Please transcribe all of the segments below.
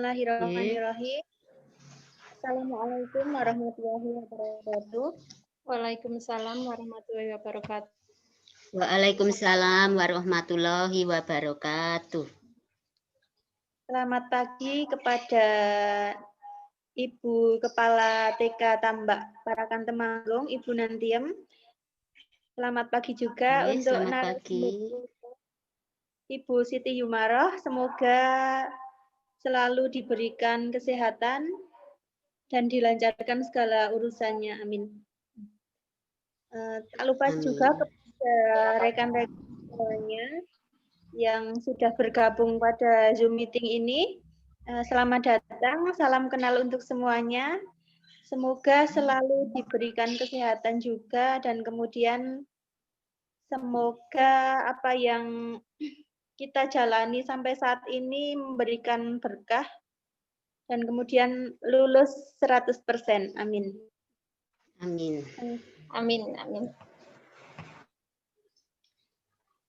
Bismillahirrahmanirrahim. Assalamualaikum warahmatullahi wabarakatuh. Waalaikumsalam warahmatullahi wabarakatuh. Waalaikumsalam warahmatullahi wabarakatuh. Selamat pagi kepada Ibu Kepala TK Tambak Parakan Temanggung, Ibu Nantiem. Selamat pagi juga untuk Ibu Siti Yumaroh. Semoga selalu diberikan kesehatan dan dilancarkan segala urusannya. Amin. Tak lupa juga kepada rekan-rekan semuanya yang sudah bergabung pada Zoom meeting ini. Selamat datang, salam kenal untuk semuanya. Semoga selalu diberikan kesehatan juga dan kemudian semoga apa yang kita jalani sampai saat ini memberikan berkah dan kemudian lulus 100%. Amin. Amin. Amin, amin.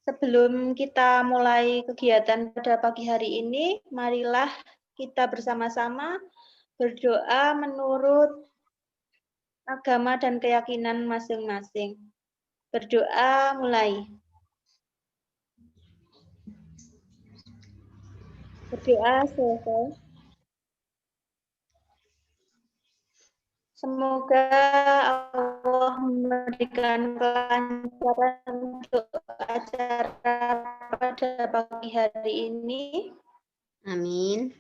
Sebelum kita mulai kegiatan pada pagi hari ini, marilah kita bersama-sama berdoa menurut agama dan keyakinan masing-masing. Berdoa mulai. Berdoa selesai. Semoga Allah memberikan kelancaran untuk acara pada pagi hari ini. Amin.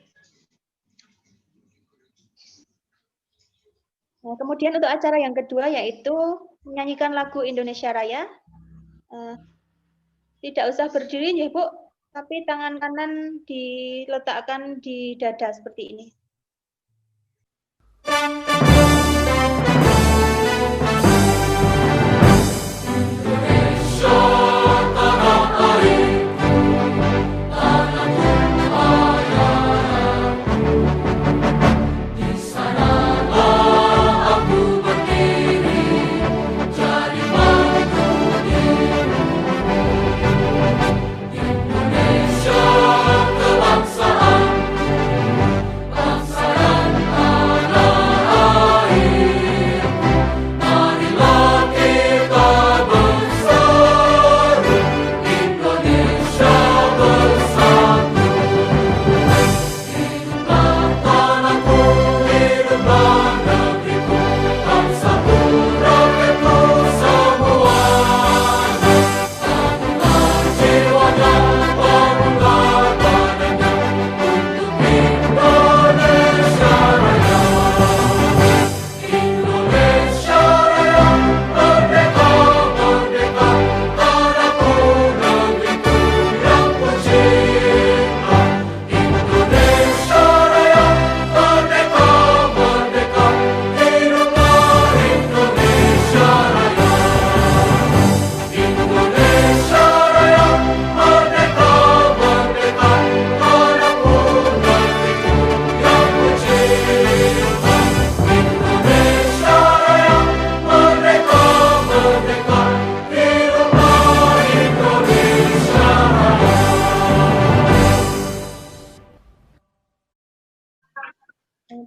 Nah, kemudian untuk acara yang kedua yaitu menyanyikan lagu Indonesia Raya. Tidak usah berdiri ya Bu, tapi tangan kanan diletakkan di dada seperti ini.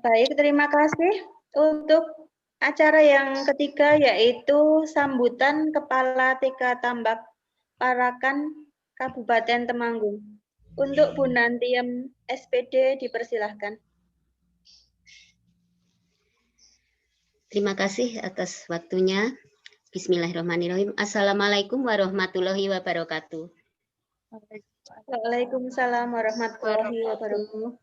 Baik, terima kasih. Untuk acara yang ketiga yaitu sambutan Kepala TK Tambak Parakan Kabupaten Temanggung. Untuk Bu Nantiem SPD dipersilahkan. Terima kasih atas waktunya. Bismillahirrahmanirrahim. Assalamualaikum warahmatullahi wabarakatuh. Waalaikumsalam warahmatullahi wabarakatuh.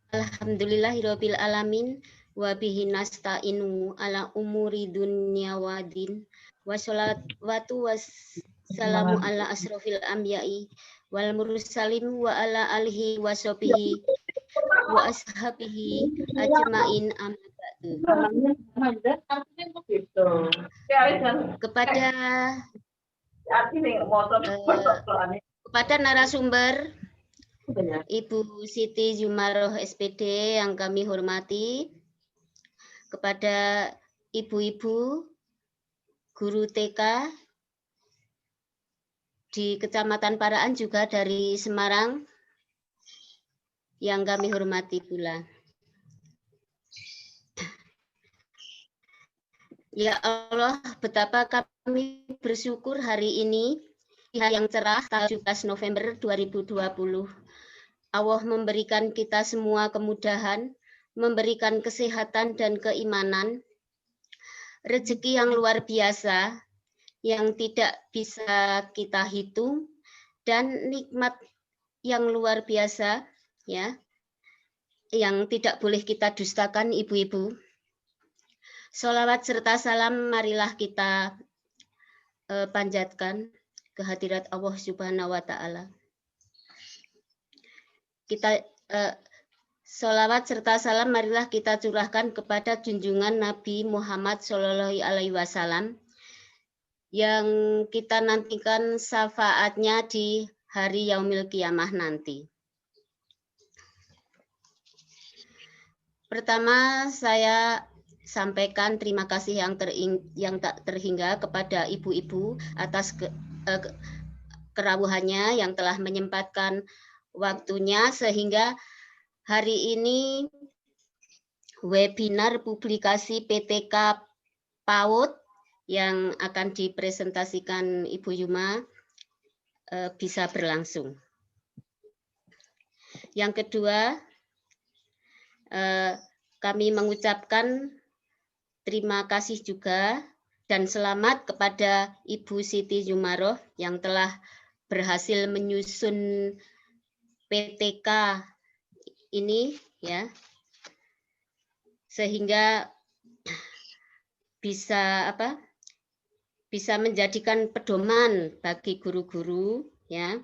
Alhamdulillahirabbil alamin wa bihi nasta'inu ala umuri dunya wa din. Wassalatu wassalamu ala asrofil anbiya'i wal mursalin wa ala alihi wa sahbihi wa ashabihi ajmain amma ba'du. Kepada narasumber Ibu Siti Yumaroh SPD yang kami hormati, kepada ibu-ibu guru TK di Kecamatan Paraan juga dari Semarang, yang kami hormati pula. Ya Allah, betapa kami bersyukur hari ini, di hari yang cerah, tanggal 17 November 2020. Allah memberikan kita semua kemudahan, memberikan kesehatan dan keimanan, rezeki yang luar biasa, yang tidak bisa kita hitung, dan nikmat yang luar biasa, ya, yang tidak boleh kita dustakan, ibu-ibu. Sholawat serta salam marilah kita panjatkan kehadirat Allah Subhanahu wa Ta'ala. Kita sholawat serta salam marilah kita curahkan kepada junjungan Nabi Muhammad Shallallahu Alaihi Wasallam yang kita nantikan syafaatnya di hari Yaumil Qiyamah nanti. Pertama, saya sampaikan terima kasih yang tak terhingga kepada ibu-ibu atas kerawuhannya yang telah menyempatkan waktunya sehingga hari ini webinar publikasi PTK PAUD yang akan dipresentasikan Ibu Yuma bisa berlangsung. Yang kedua, kami mengucapkan terima kasih juga dan selamat kepada Ibu Siti Jumaroh yang telah berhasil menyusun PTK ini, ya, sehingga bisa menjadikan pedoman bagi guru-guru, ya,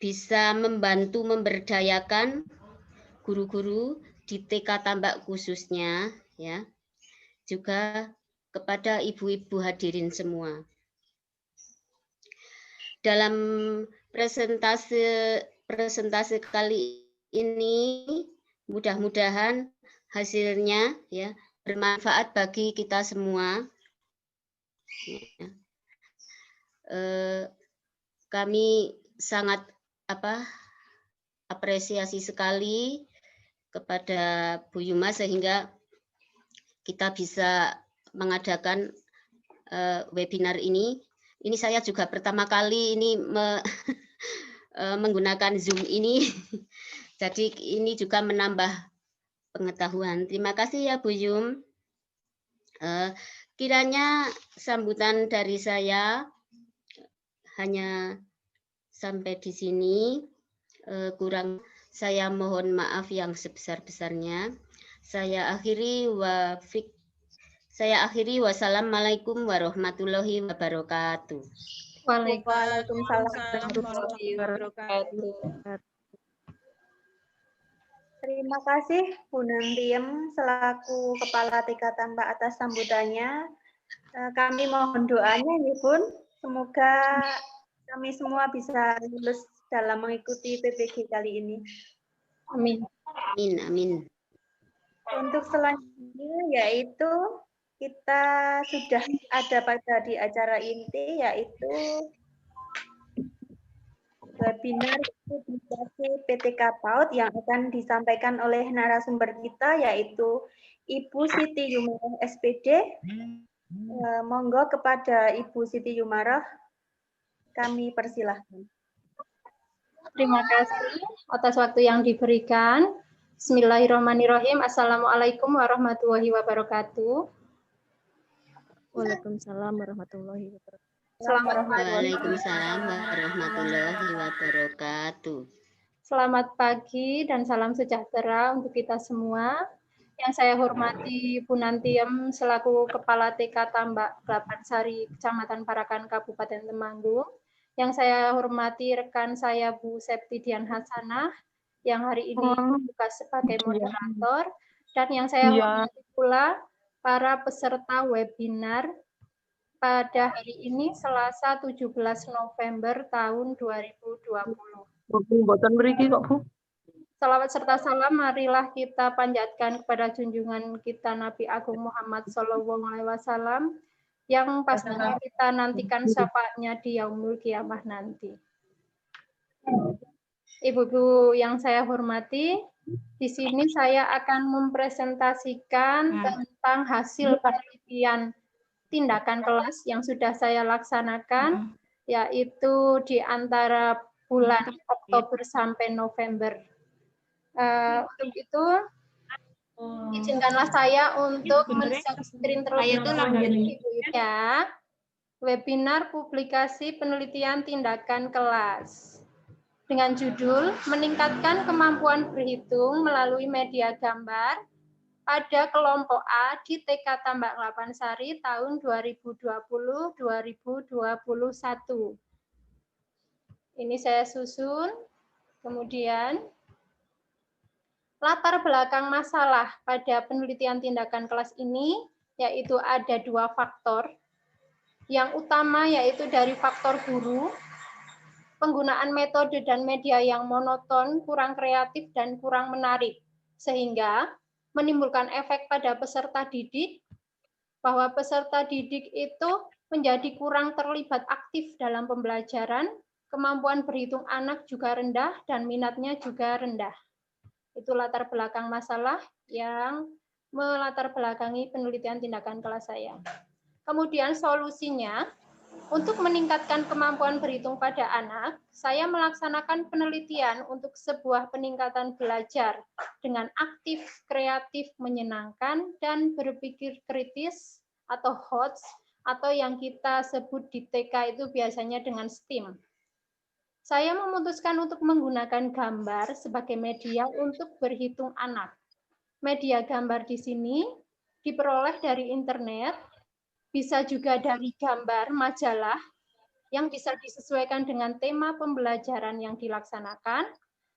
bisa membantu memberdayakan guru-guru di TK Tambak khususnya, ya, juga kepada ibu-ibu hadirin semua. Dalam presentasi kali ini mudah-mudahan hasilnya, ya, bermanfaat bagi kita semua. Kami sangat apresiasi sekali kepada Bu Yuma sehingga kita bisa mengadakan webinar ini. Ini saya juga pertama kali ini menggunakan Zoom ini. Jadi ini juga menambah pengetahuan. Terima kasih ya Bu Yum. Kiranya sambutan dari saya hanya sampai di sini. Kurang saya mohon maaf yang sebesar-besarnya. Saya akhiri wassalamualaikum warahmatullahi wabarakatuh. Waalaikumsalam warahmatullahi wabarakatuh. Terima kasih Bu Nantiem selaku Kepala TK Tambak atas sambutannya. Kami mohon doanya nih Bun, semoga kami semua bisa lulus dalam mengikuti PPG kali ini. Amin. Amin, amin. Untuk selanjutnya yaitu kita sudah ada pada di acara inti yaitu webinar publikasi PTK PAUD yang akan disampaikan oleh narasumber kita yaitu Ibu Siti Jumaroh SPD. Monggo kepada Ibu Siti Jumaroh kami persilahkan. Terima kasih atas waktu yang diberikan. Bismillahirrahmanirrahim. Assalamualaikum warahmatullahi wabarakatuh. Waalaikumsalam warahmatullahi wabarakatuh. Waalaikumsalam warahmatullahi wabarakatuh. Selamat pagi dan salam sejahtera untuk kita semua. Yang saya hormati Bu Nantiem selaku Kepala TK Tambak Glapansari, Kecamatan Parakan, Kabupaten Temanggung. Yang saya hormati rekan saya Bu Septidian Hasanah, yang hari ini bertugas sebagai moderator. Dan yang saya hormati pula para peserta webinar pada hari ini Selasa 17 November tahun 2020. Buatan beriki kok Bu. Salawat serta salam marilah kita panjatkan kepada junjungan kita Nabi Agung Muhammad SAW yang pastinya kita nantikan syafaatnya di Yaumul Qiyamah nanti. Ibu-ibu yang saya hormati, di sini saya akan mempresentasikan tentang hasil penelitian tindakan kelas yang sudah saya laksanakan, yaitu di antara bulan Oktober sampai November. Untuk itu, izinkanlah saya untuk men-share screen terlebih dahulu ya. Webinar publikasi penelitian tindakan kelas dengan judul Meningkatkan Kemampuan Berhitung Melalui Media Gambar pada kelompok A di TK Tambak 8 Sari tahun 2020-2021. Ini saya susun. Kemudian latar belakang masalah pada penelitian tindakan kelas ini yaitu ada 2 faktor. Yang utama yaitu dari faktor guru, penggunaan metode dan media yang monoton, kurang kreatif, dan kurang menarik, sehingga menimbulkan efek pada peserta didik, bahwa peserta didik itu menjadi kurang terlibat aktif dalam pembelajaran, kemampuan berhitung anak juga rendah, dan minatnya juga rendah. Itu latar belakang masalah yang melatar belakangi penelitian tindakan kelas saya. Kemudian solusinya, untuk meningkatkan kemampuan berhitung pada anak, saya melaksanakan penelitian untuk sebuah peningkatan belajar dengan aktif, kreatif, menyenangkan, dan berpikir kritis atau HOTS, atau yang kita sebut di TK itu biasanya dengan STEAM. Saya memutuskan untuk menggunakan gambar sebagai media untuk berhitung anak. Media gambar di sini diperoleh dari internet, bisa juga dari gambar majalah yang bisa disesuaikan dengan tema pembelajaran yang dilaksanakan,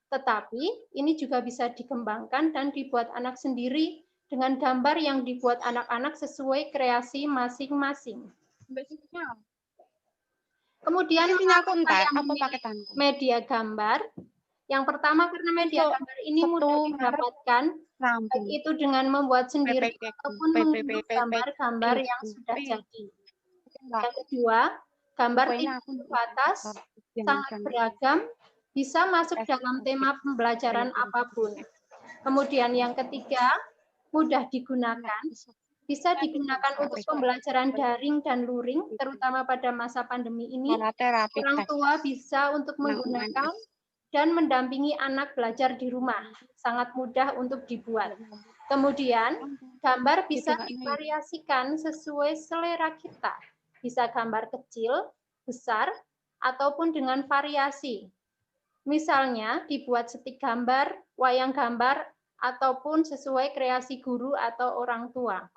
tetapi ini juga bisa dikembangkan dan dibuat anak sendiri dengan gambar yang dibuat anak-anak sesuai kreasi masing-masing. Kemudian media gambar. Yang pertama karena media gambar ini mudah didapatkan, baik itu dengan membuat sendiri ataupun mengunduh gambar-gambar yang sudah jadi. Yang kedua, gambar tidak terbatas, sangat beragam, bisa masuk dalam tema pembelajaran apapun. Kemudian yang ketiga, mudah digunakan, bisa digunakan untuk pembelajaran daring dan luring, terutama pada masa pandemi ini. Orang tua bisa untuk menggunakan dan mendampingi anak belajar di rumah. Sangat mudah untuk dibuat. Kemudian, gambar bisa divariasikan sesuai selera kita. Bisa gambar kecil, besar, ataupun dengan variasi. Misalnya, dibuat stik gambar, wayang gambar, ataupun sesuai kreasi guru atau orang tua.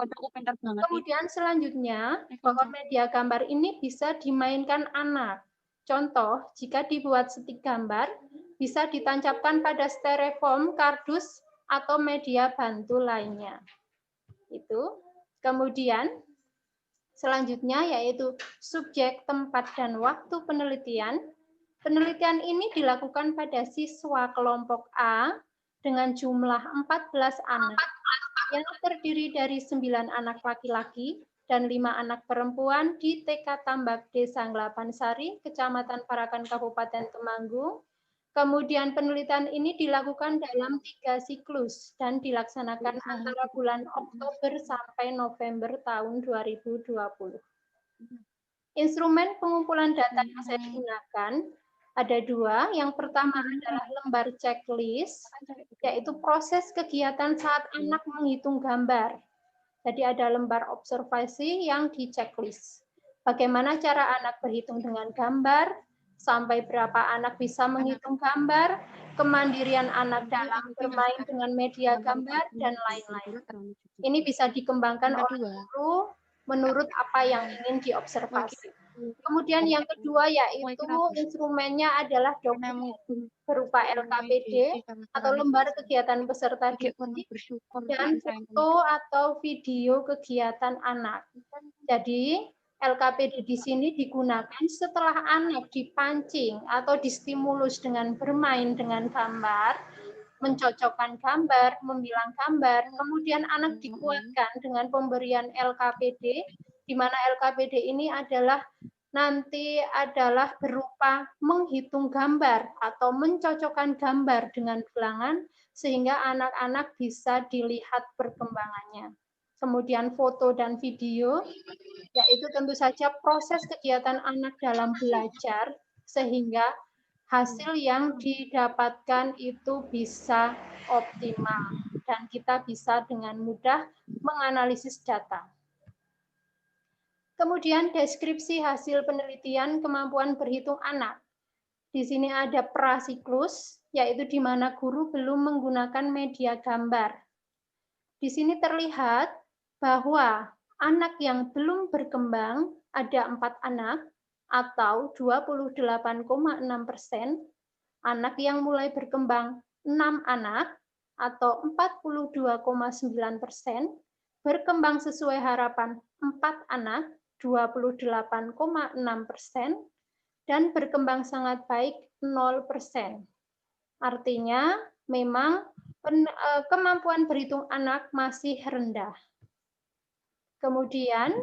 Kemudian selanjutnya, bahwa media gambar ini bisa dimainkan anak. Contoh, jika dibuat stik gambar, bisa ditancapkan pada styrofoam, kardus, atau media bantu lainnya. Itu. Kemudian, selanjutnya yaitu subjek, tempat, dan waktu penelitian. Penelitian ini dilakukan pada siswa kelompok A dengan jumlah 14 anak yang terdiri dari 9 anak laki-laki dan 5 anak perempuan di TK Tambak Desa Nglapan Sari, Kecamatan Parakan, Kabupaten Temanggung. Kemudian penelitian ini dilakukan dalam 3 siklus dan dilaksanakan antara bulan Oktober sampai November tahun 2020. Instrumen pengumpulan data yang saya gunakan ada 2. Yang pertama adalah lembar checklist, yaitu proses kegiatan saat anak menghitung gambar. Jadi ada lembar observasi yang di checklist. Bagaimana cara anak berhitung dengan gambar, sampai berapa anak bisa menghitung gambar, kemandirian anak dalam bermain dengan media gambar, dan lain-lain. Ini bisa dikembangkan oleh guru menurut apa yang ingin diobservasi. Kemudian yang kedua yaitu instrumennya adalah dokumen berupa LKPD atau lembar kegiatan peserta didik dan foto atau video kegiatan anak. Jadi LKPD di sini digunakan setelah anak dipancing atau distimulus dengan bermain dengan gambar, mencocokkan gambar, membilang gambar, kemudian anak dikuatkan dengan pemberian LKPD, di mana LKPD ini adalah nanti adalah berupa menghitung gambar atau mencocokkan gambar dengan bilangan sehingga anak-anak bisa dilihat perkembangannya. Kemudian foto dan video, yaitu tentu saja proses kegiatan anak dalam belajar sehingga hasil yang didapatkan itu bisa optimal dan kita bisa dengan mudah menganalisis data. Kemudian deskripsi hasil penelitian kemampuan berhitung anak. Di sini ada prasiklus, yaitu di mana guru belum menggunakan media gambar. Di sini terlihat bahwa anak yang belum berkembang ada 4 anak atau 28,6%, anak yang mulai berkembang 6 anak atau 42,9%, berkembang sesuai harapan 4 anak 28,6%, dan berkembang sangat baik 0%. Artinya memang kemampuan berhitung anak masih rendah. Kemudian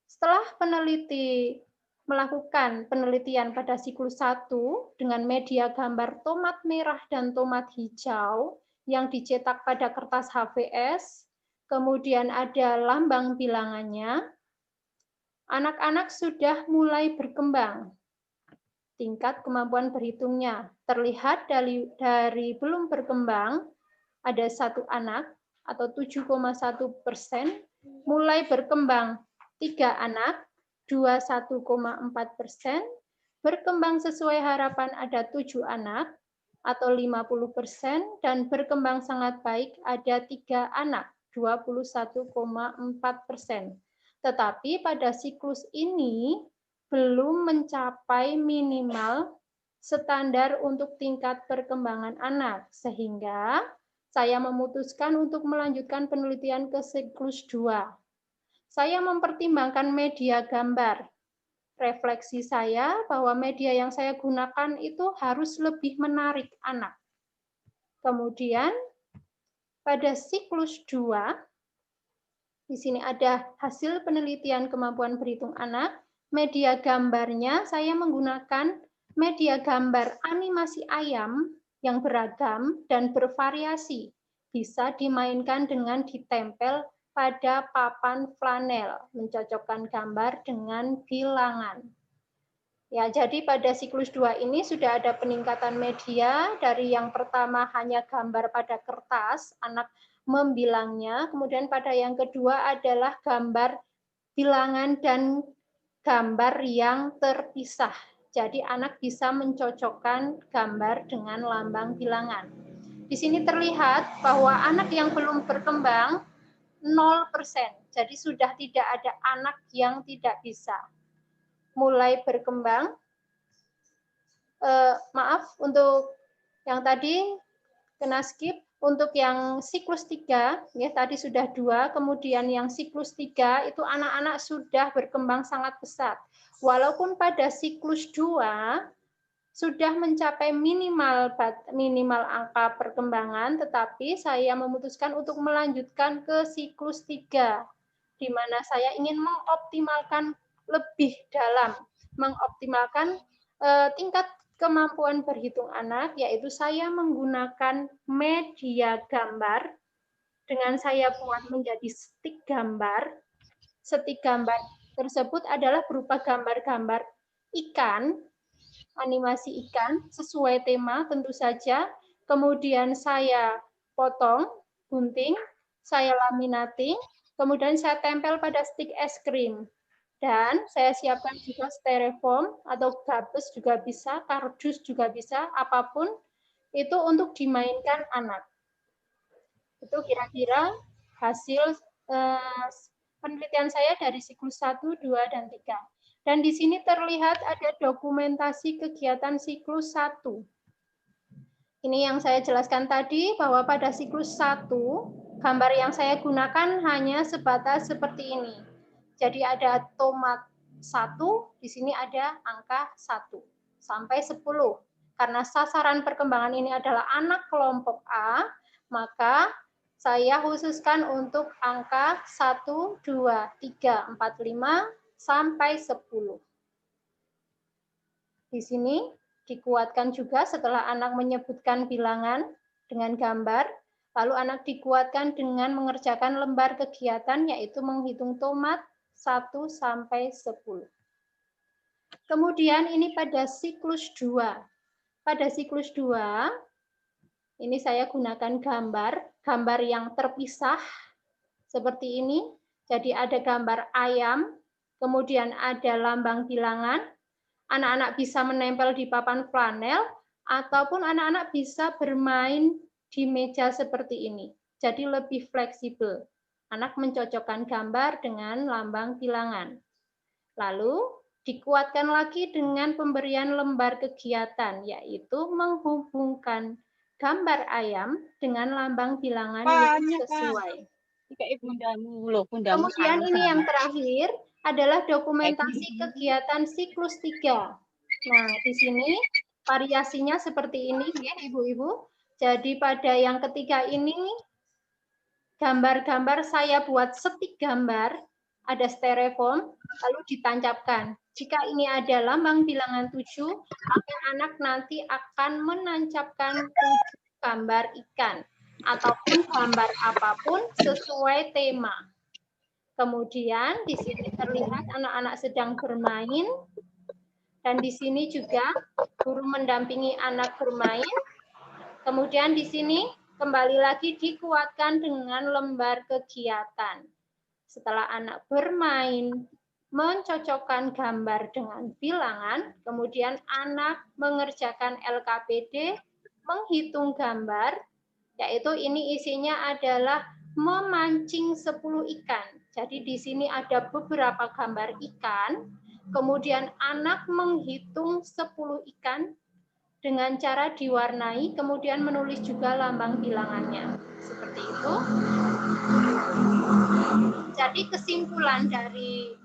setelah peneliti melakukan penelitian pada siklus 1 dengan media gambar tomat merah dan tomat hijau yang dicetak pada kertas HVS, kemudian ada lambang bilangannya, anak-anak sudah mulai berkembang. Tingkat kemampuan berhitungnya terlihat dari belum berkembang, ada 1 anak atau 7,1%, mulai berkembang 3 anak, 21,4%, berkembang sesuai harapan ada 7 anak atau 50%, dan berkembang sangat baik ada 3 anak, 21,4%. Tetapi pada siklus ini belum mencapai minimal standar untuk tingkat perkembangan anak, sehingga saya memutuskan untuk melanjutkan penelitian ke siklus 2. Saya mempertimbangkan media gambar. Refleksi saya bahwa media yang saya gunakan itu harus lebih menarik anak. Kemudian pada siklus 2, di sini ada hasil penelitian kemampuan berhitung anak. Media gambarnya saya menggunakan media gambar animasi ayam yang beragam dan bervariasi. Bisa dimainkan dengan ditempel pada papan flanel, mencocokkan gambar dengan bilangan. Ya, jadi pada siklus 2 ini sudah ada peningkatan media dari yang pertama hanya gambar pada kertas, anak membilangnya, kemudian pada yang kedua adalah gambar bilangan dan gambar yang terpisah. Jadi anak bisa mencocokkan gambar dengan lambang bilangan. Di sini terlihat bahwa anak yang belum berkembang 0%. Jadi sudah tidak ada anak yang tidak bisa. Mulai berkembang, maaf untuk yang tadi kena skip. Untuk yang siklus 3, ya tadi sudah 2, kemudian yang siklus 3 itu anak-anak sudah berkembang sangat pesat. Walaupun pada siklus 2 sudah mencapai minimal angka perkembangan, tetapi saya memutuskan untuk melanjutkan ke siklus 3, di mana saya ingin mengoptimalkan lebih dalam, mengoptimalkan tingkat kemampuan berhitung anak, yaitu saya menggunakan media gambar dengan saya buat menjadi stik gambar. Stik gambar tersebut adalah berupa gambar-gambar ikan, animasi ikan, sesuai tema tentu saja. Kemudian saya potong, gunting, saya laminating, kemudian saya tempel pada stik es krim. Dan saya siapkan juga styrofoam atau gabes juga bisa, kardus juga bisa, apapun itu untuk dimainkan anak. Itu kira-kira hasil penelitian saya dari siklus 1, 2, dan 3. Dan di sini terlihat ada dokumentasi kegiatan siklus 1. Ini yang saya jelaskan tadi, bahwa pada siklus 1, gambar yang saya gunakan hanya sebatas seperti ini. Jadi ada tomat 1, di sini ada angka 1 sampai 10. Karena sasaran perkembangan ini adalah anak kelompok A, maka saya khususkan untuk angka 1, 2, 3, 4, 5 sampai 10. Di sini dikuatkan juga setelah anak menyebutkan bilangan dengan gambar, lalu anak dikuatkan dengan mengerjakan lembar kegiatan yaitu menghitung tomat 1 sampai 10. Kemudian ini pada siklus 2. Pada siklus 2, ini saya gunakan gambar yang terpisah seperti ini. Jadi ada gambar ayam, kemudian ada lambang bilangan. Anak-anak bisa menempel di papan flanel, ataupun anak-anak bisa bermain di meja seperti ini. Jadi lebih fleksibel. Anak mencocokkan gambar dengan lambang bilangan. Lalu dikuatkan lagi dengan pemberian lembar kegiatan, yaitu menghubungkan gambar ayam dengan lambang bilangan yang sesuai. Kemudian ini yang terakhir adalah dokumentasi kegiatan siklus 3. Nah, di sini variasinya seperti ini ya, Ibu-ibu. Jadi pada yang ketiga ini gambar-gambar saya buat setik gambar, ada styrofoam, lalu ditancapkan. Jika ini ada lambang bilangan 7, maka anak nanti akan menancapkan 7 gambar ikan ataupun gambar apapun sesuai tema. Kemudian di sini terlihat anak-anak sedang bermain, dan di sini juga guru mendampingi anak bermain. Kemudian di sini kembali lagi dikuatkan dengan lembar kegiatan. Setelah anak bermain, mencocokkan gambar dengan bilangan, kemudian anak mengerjakan LKPD, menghitung gambar, yaitu ini isinya adalah memancing 10 ikan. Jadi di sini ada beberapa gambar ikan, kemudian anak menghitung 10 ikan dengan cara diwarnai, kemudian menulis juga lambang bilangannya. Seperti itu. Jadi kesimpulan dari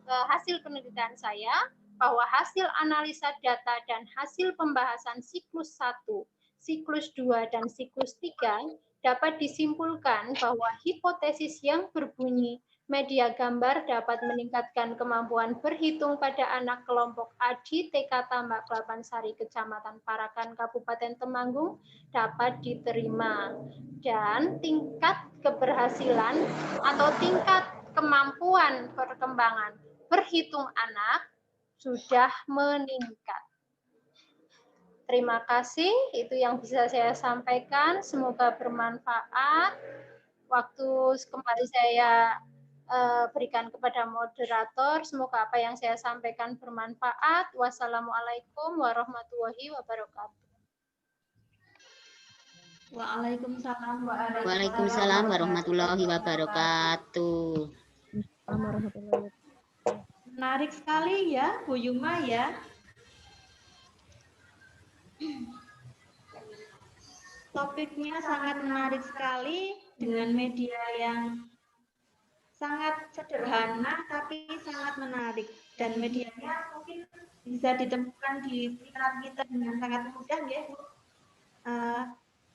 hasil penelitian saya, bahwa hasil analisa data dan hasil pembahasan siklus 1, siklus 2, dan siklus 3 dapat disimpulkan bahwa hipotesis yang berbunyi media gambar dapat meningkatkan kemampuan berhitung pada anak kelompok A di TK Tambak Kelapa Sari, Kecamatan Parakan, Kabupaten Temanggung dapat diterima. Dan tingkat keberhasilan atau tingkat kemampuan perkembangan berhitung anak sudah meningkat. Terima kasih, itu yang bisa saya sampaikan. Semoga bermanfaat. Waktu kembali saya berikan kepada moderator. Semoga apa yang saya sampaikan bermanfaat. Wassalamualaikum warahmatullahi wabarakatuh. Waalaikumsalam warahmatullahi wabarakatuh. Menarik sekali ya, Bu Yuma ya. Topiknya sangat menarik sekali dengan media yang sangat sederhana tapi sangat menarik, dan medianya mungkin bisa ditemukan di sekitar kita dengan sangat mudah ya, Bu.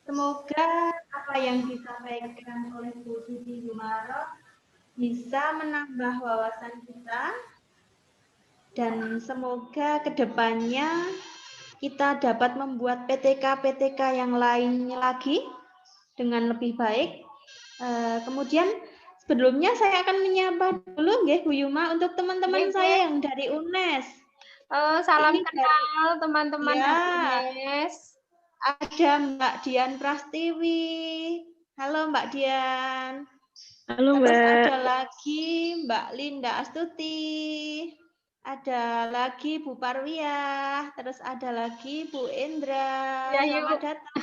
Semoga apa yang disampaikan oleh Bu Siti Jumaroh bisa menambah wawasan kita, dan semoga kedepannya kita dapat membuat PTK yang lainnya lagi dengan lebih baik. Kemudian sebelumnya saya akan menyapa dulu nggih Bu Yuma untuk teman-teman saya yang dari UNES. Salam kenal teman-teman dari UNES. Ada Mbak Dian Prastiwi. Halo Mbak Dian. Halo Mbak. Terus ada lagi Mbak Linda Astuti. Ada lagi Bu Parwiah, terus ada lagi Bu Indra. Selamat datang.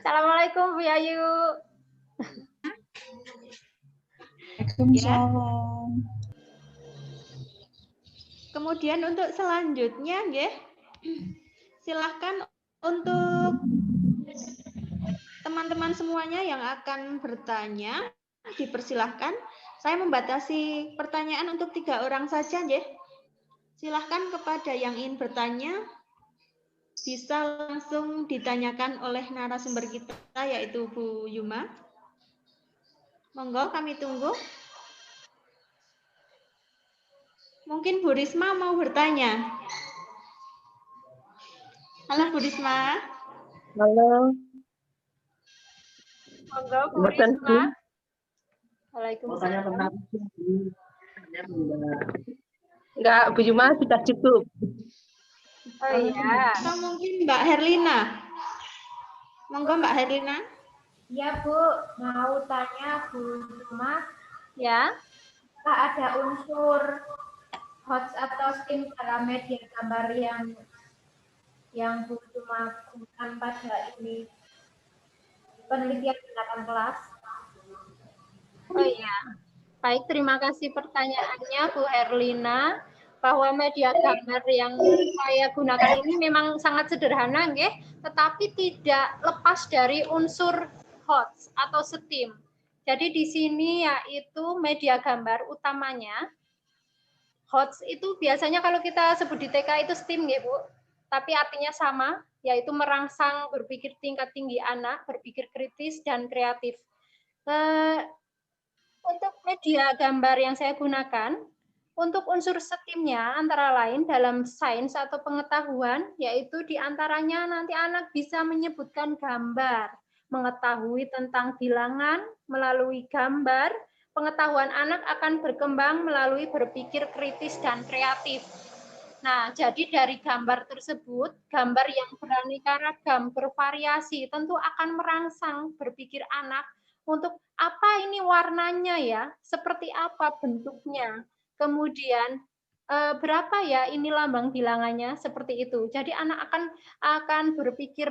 Assalamualaikum Bu Yayu. Waalaikumsalam. Kemudian untuk selanjutnya, nggih, silahkan untuk teman-teman semuanya yang akan bertanya, dipersilahkan. Saya membatasi pertanyaan untuk 3 orang saja, nggih. Silahkan kepada yang ingin bertanya, bisa langsung ditanyakan oleh narasumber kita, yaitu Bu Yuma. Monggo, kami tunggu. Mungkin Bu Risma mau bertanya. Halo Bu Risma. Halo. Monggo Bu Mboten, Bu. Risma. Waalaikumsalam. Enggak, Bu Juma sudah cukup. Oh iya. Atau mungkin Mbak Herlina. Monggo Mbak Herlina. Ya Bu, mau tanya Bu Juma, Ya. apakah ada unsur HOTS atau STEAM dalam media gambar yang Bu Juma gunakan pada ini penelitian di dalam kelas? Oh iya. Baik, terima kasih pertanyaannya Bu Herlina. Bahwa media gambar yang saya gunakan ini memang sangat sederhana, nggih, tetapi tidak lepas dari unsur HOTS atau STEAM. Jadi di sini yaitu media gambar utamanya. HOTS itu biasanya kalau kita sebut di TK itu STEAM, nggih Bu. Tapi artinya sama, yaitu merangsang berpikir tingkat tinggi anak, berpikir kritis dan kreatif. Untuk media gambar yang saya gunakan, untuk unsur STEAM-nya antara lain dalam sains atau pengetahuan, yaitu diantaranya nanti anak bisa menyebutkan gambar, mengetahui tentang bilangan melalui gambar, pengetahuan anak akan berkembang melalui berpikir kritis dan kreatif. Nah, jadi dari gambar tersebut, gambar yang beraneka ragam, bervariasi, tentu akan merangsang berpikir anak untuk apa ini warnanya ya, seperti apa bentuknya, kemudian berapa ya ini lambang bilangannya, seperti itu. Jadi anak akan berpikir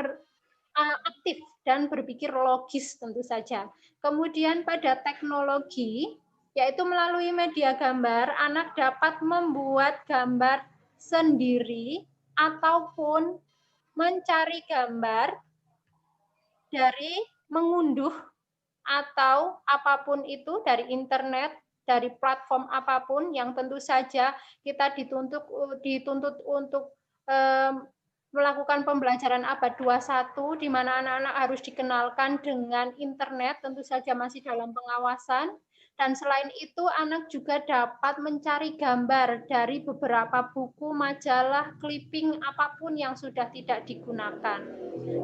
aktif dan berpikir logis tentu saja. Kemudian pada teknologi, yaitu melalui media gambar, anak dapat membuat gambar sendiri ataupun mencari gambar dari mengunduh atau apapun itu dari internet, dari platform apapun yang tentu saja kita dituntut untuk melakukan pembelajaran abad 21 di mana anak-anak harus dikenalkan dengan internet, tentu saja masih dalam pengawasan. Dan selain itu, anak juga dapat mencari gambar dari beberapa buku, majalah, clipping, apapun yang sudah tidak digunakan.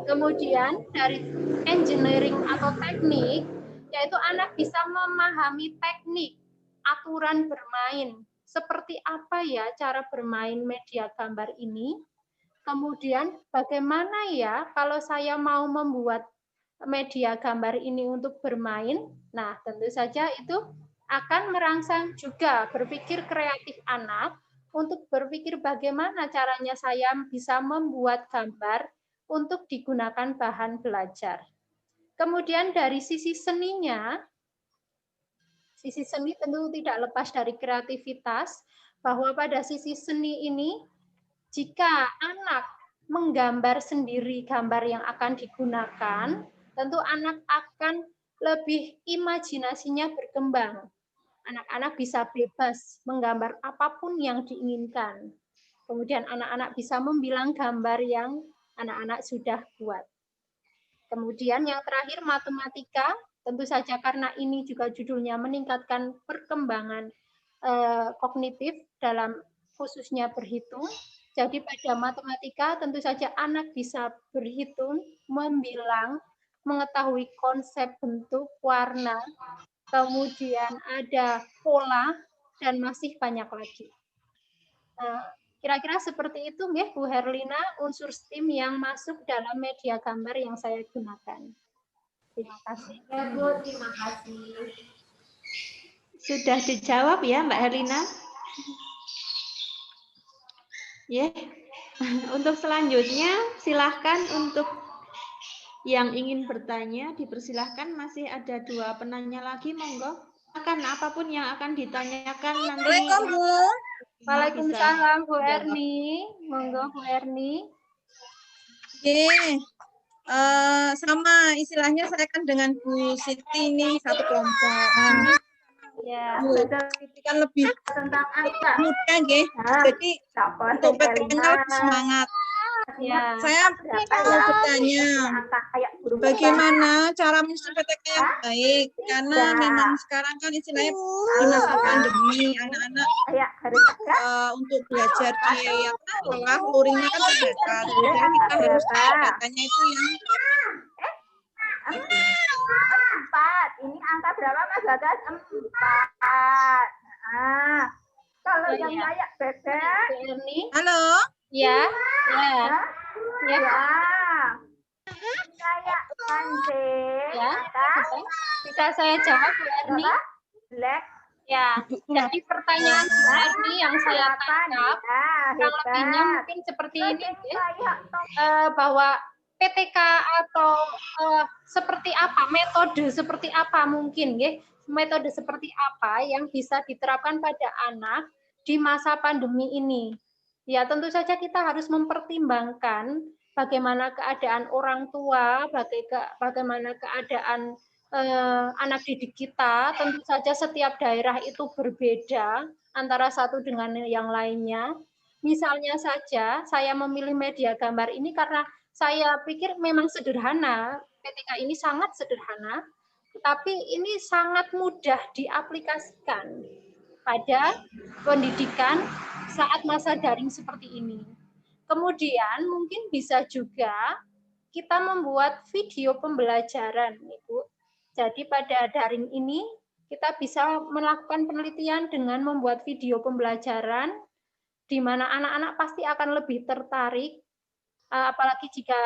Kemudian dari engineering atau teknik, yaitu anak bisa memahami teknik, aturan bermain, seperti apa ya cara bermain media gambar ini. Kemudian bagaimana ya kalau saya mau membuat media gambar ini untuk bermain. Nah, tentu saja itu akan merangsang juga berpikir kreatif anak untuk berpikir bagaimana caranya saya bisa membuat gambar untuk digunakan bahan belajar. Kemudian dari sisi seninya, sisi seni tentu tidak lepas dari kreativitas, bahwa pada sisi seni ini, jika anak menggambar sendiri gambar yang akan digunakan, tentu anak akan lebih imajinasinya berkembang. Anak-anak bisa bebas menggambar apapun yang diinginkan. Kemudian anak-anak bisa membilang gambar yang anak-anak sudah buat. Kemudian yang terakhir matematika, tentu saja karena ini juga judulnya meningkatkan perkembangan kognitif dalam khususnya berhitung. Jadi pada matematika tentu saja anak bisa berhitung, membilang, mengetahui konsep bentuk, warna, kemudian ada pola, dan masih banyak lagi. Kira-kira seperti itu nggih Bu Herlina, unsur STEAM yang masuk dalam media gambar yang saya gunakan. Terima kasih. Ya Bu, terima kasih. Sudah dijawab ya Mbak Herlina? Ya. Untuk selanjutnya silahkan untuk yang ingin bertanya dipersilahkan, masih ada 2 penanya lagi, monggo. Akan apapun yang akan ditanyakan nanti. Assalamualaikum Bu. Waalaikumsalam Bu Erni, monggo Bu Erni. Oke. Sama istilahnya saya kan dengan Bu Siti ini satu kelompok. Ya. Bu Siti kan lebih Tentang apa? muda nggih. Jadi untuk PTN-nya lebih semangat. Ya. Saya mau bertanya, bagaimana cara menyusun PTK yang baik, karena memang sekarang kan istilahnya di masa pandemi anak-anak untuk belajar di sekolah luringnya kan terbatas, jadi kita harus datanya itu yang 4. Ini angka berapa Mas Bagas? 4. Kalau yang kayak bebek. halo. Ya. Kayak pancing. Ya. Bisa saya jawab Bu Erni? Black. Ya. Jadi pertanyaan Bu Erni yang saya tangkap kurang lebihnya mungkin seperti ini, bahwa PTK atau seperti apa, metode seperti apa mungkin, ya, metode seperti apa yang bisa diterapkan pada anak di masa pandemi ini. Ya, tentu saja kita harus mempertimbangkan bagaimana keadaan orang tua, bagaimana keadaan anak didik kita. Tentu saja setiap daerah itu berbeda antara satu dengan yang lainnya. Misalnya saja, saya memilih media gambar ini karena saya pikir memang sederhana, PTK ini sangat sederhana, tapi ini sangat mudah diaplikasikan pada pendidikan saat masa daring seperti ini. Kemudian mungkin bisa juga kita membuat video pembelajaran, Ibu. Jadi pada daring ini kita bisa melakukan penelitian dengan membuat video pembelajaran di mana anak-anak pasti akan lebih tertarik, apalagi jika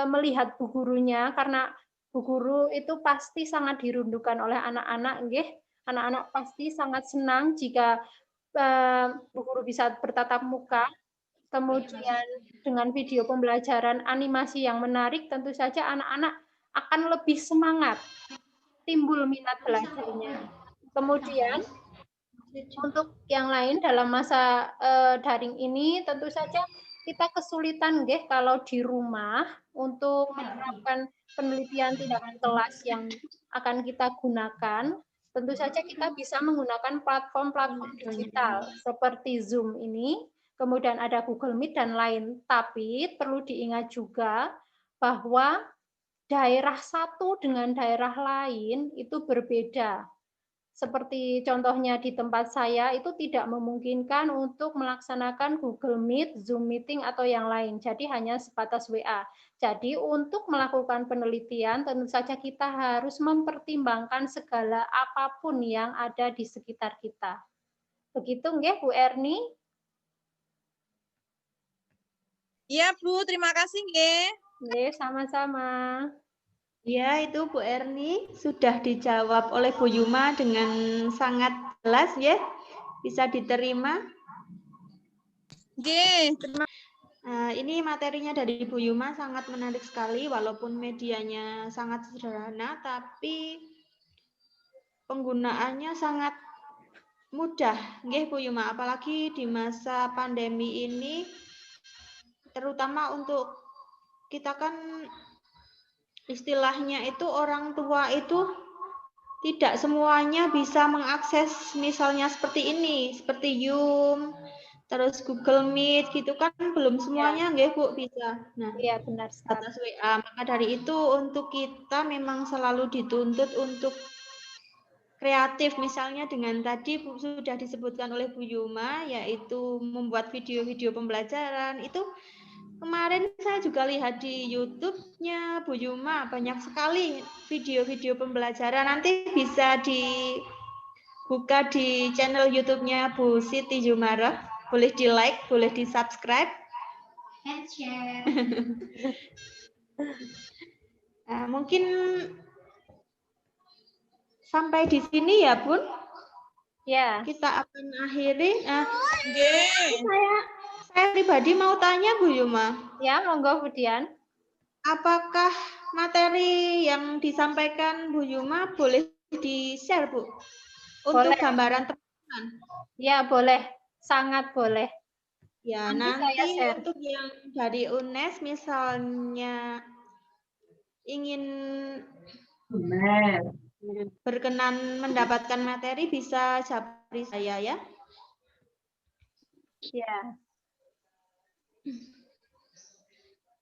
melihat bu gurunya, karena bu guru itu pasti sangat dirindukan oleh anak-anak, nggih. Anak-anak pasti sangat senang jika bu guru bisa bertatap muka. Kemudian dengan video pembelajaran animasi yang menarik, tentu saja anak-anak akan lebih semangat, timbul minat belajarnya. Kemudian untuk yang lain dalam masa daring ini, tentu saja kita kesulitan nggih kalau di rumah untuk menerapkan penelitian tindakan kelas yang akan kita gunakan. Tentu saja kita bisa menggunakan platform-platform digital seperti Zoom ini, kemudian ada Google Meet dan lain. Tapi perlu diingat juga bahwa daerah satu dengan daerah lain itu berbeda. Seperti contohnya di tempat saya itu tidak memungkinkan untuk melaksanakan Google Meet, Zoom Meeting, atau yang lain. Jadi hanya sebatas WA. Jadi untuk melakukan penelitian tentu saja kita harus mempertimbangkan segala apapun yang ada di sekitar kita. Begitu nggih Bu Erni? Iya Bu, terima kasih nggih. Nggih, sama-sama. Ya, itu Bu Erni sudah dijawab oleh Bu Yuma dengan sangat jelas ya. Bisa diterima. Nggih, Ini materinya dari Bu Yuma sangat menarik sekali walaupun medianya sangat sederhana tapi penggunaannya sangat mudah nggih Bu Yuma, apalagi di masa pandemi ini, terutama untuk kita kan istilahnya itu orang tua itu tidak semuanya bisa mengakses misalnya seperti ini, seperti Zoom, terus Google Meet gitu kan belum semuanya nggih Bu bisa. Nah, iya benar sekali. atas WA. Maka dari itu untuk kita memang selalu dituntut untuk kreatif, misalnya dengan tadi sudah disebutkan oleh Bu Yuma, yaitu membuat video-video pembelajaran. Itu kemarin saya juga lihat di YouTube-nya Bu Yuma, banyak sekali video-video pembelajaran. Nanti bisa dibuka di channel YouTube-nya Bu Siti Jumaroh. Boleh di-like, boleh di-subscribe. And share. Mungkin sampai di sini ya, Bun. Ya. Kita akan akhiri. nggih. Saya pribadi mau tanya Bu Yuma. Ya, monggo Bu Dian. Apakah materi yang disampaikan Bu Yuma boleh di-share, Bu? Untuk Boleh. gambaran teman-teman. Ya, boleh. Sangat boleh. Ya, nanti untuk yang dari UNES misalnya ingin berkenan mendapatkan materi bisa japri saya ya. Ya.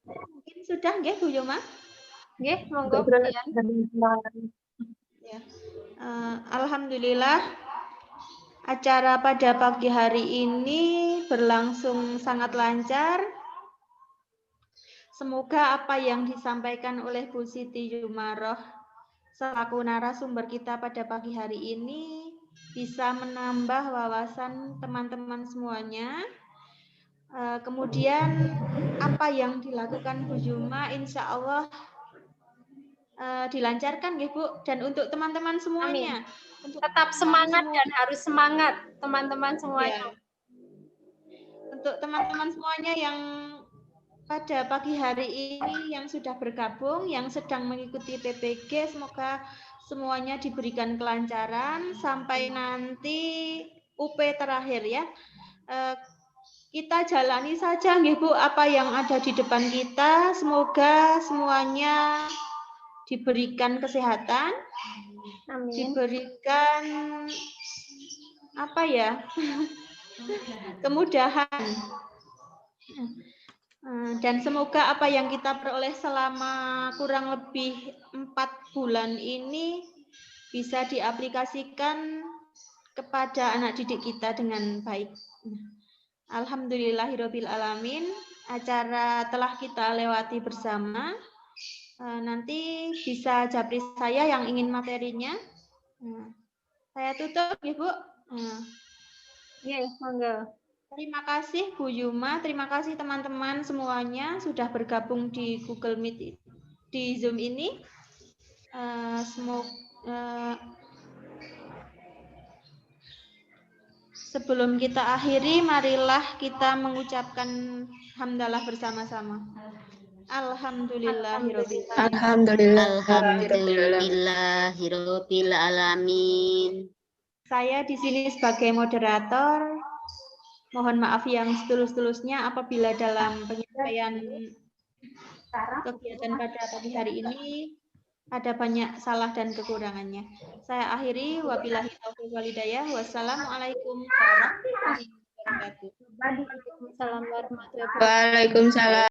Mungkin sudah nggih Bu Yuma? Nggih, monggo Dian. Ya. Alhamdulillah acara pada pagi hari ini berlangsung sangat lancar. Semoga apa yang disampaikan oleh Bu Siti Jumaroh selaku narasumber kita pada pagi hari ini bisa menambah wawasan teman-teman semuanya. Kemudian apa yang dilakukan Bu Juma insya Allah dilancarkan ya Bu, dan untuk teman-teman semuanya. Untuk tetap semangat dan harus semangat teman-teman semuanya. Ya. Untuk teman-teman semuanya yang pada pagi hari ini yang sudah bergabung, yang sedang mengikuti PPG, semoga semuanya diberikan kelancaran sampai nanti UP terakhir ya. Kita jalani saja nggih Bu apa yang ada di depan kita. Semoga semuanya diberikan kesehatan, diberikan apa ya, kemudahan, dan semoga apa yang kita peroleh selama kurang lebih 4 bulan ini bisa diaplikasikan kepada anak didik kita dengan baik. Alhamdulillahirabbil alamin, acara telah kita lewati bersama. Nanti bisa japri saya yang ingin materinya. Saya tutup, Ibu. Iya, monggo. Terima kasih Bu Yuma, terima kasih teman-teman semuanya sudah bergabung di Google Meet di Zoom ini. Sebelum kita akhiri, marilah kita mengucapkan hamdalah bersama-sama. Alhamdulillahirabbil alamin. Saya di sini sebagai moderator. Mohon maaf yang setulus-tulusnya apabila dalam penyampaian kegiatan pada pagi hari ini ada banyak salah dan kekurangannya. Saya akhiri, wabillahi taufiq wal hidayah. Wassalamualaikum warahmatullahi wabarakatuh. Waalaikumsalam warahmatullahi wabarakatuh. Waalaikumsalam.